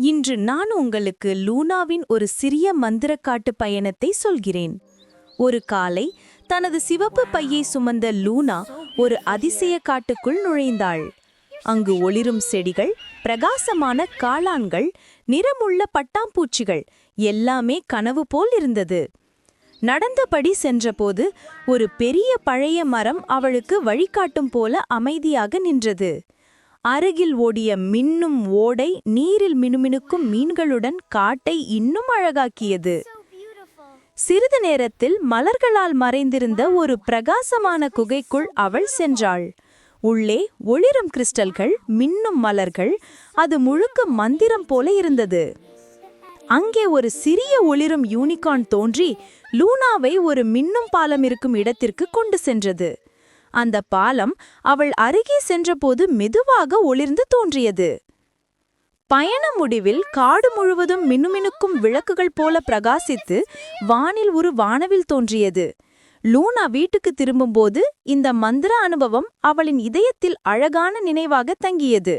இன்று நான் உங்களுக்கு லூனாவின் ஒரு சிறிய மந்திரக்காட்டு பயணத்தை சொல்கிறேன். ஒரு காலை தனது சிவப்பு பையை சுமந்த லூனா ஒரு அதிசய காட்டுக்குள் நுழைந்தாள். அங்கு ஒளிரும் செடிகள், பிரகாசமான காளான்கள், நிறமுள்ள பட்டாம்பூச்சிகள் எல்லாமே கனவு போல் இருந்தது. நடந்தபடி சென்றபோது ஒரு பெரிய பழைய மரம் அவளுக்கு வழிகாட்டும் போல அமைதியாக நின்றது. அருகில் ஓடிய மின்னும் ஓடை நீரில் மினுமினுக்கும் மீன்களுடன் காட்டை இன்னும் அழகாக்கியது. சிறிது நேரத்தில் மலர்களால் மறைந்திருந்த ஒரு பிரகாசமான குகைக்குள் அவள் சென்றாள். உள்ளே ஒளிரும் கிறிஸ்டல்கள், மின்னும் மலர்கள், அது முழுக்க மந்திரம் போல இருந்தது. அங்கே ஒரு சிறிய ஒளிரும் யூனிகார்ன் தோன்றி லூனாவை ஒரு மின்னும் பாலம் இருக்கும் இடத்திற்கு கொண்டு சென்றது. அந்த பாலம் அவள் அருகே சென்றபோது மெதுவாக ஒளிர்ந்து தோன்றியது. பயண முடிவில் காடு முழுவதும் மினுமினுக்கும் விளக்குகள் போல பிரகாசித்து வானில் ஒரு வானவில் தோன்றியது. லூனா வீட்டுக்கு திரும்பும்போது இந்த மந்திர அனுபவம் அவளின் இதயத்தில் அழகான நினைவாக தங்கியது.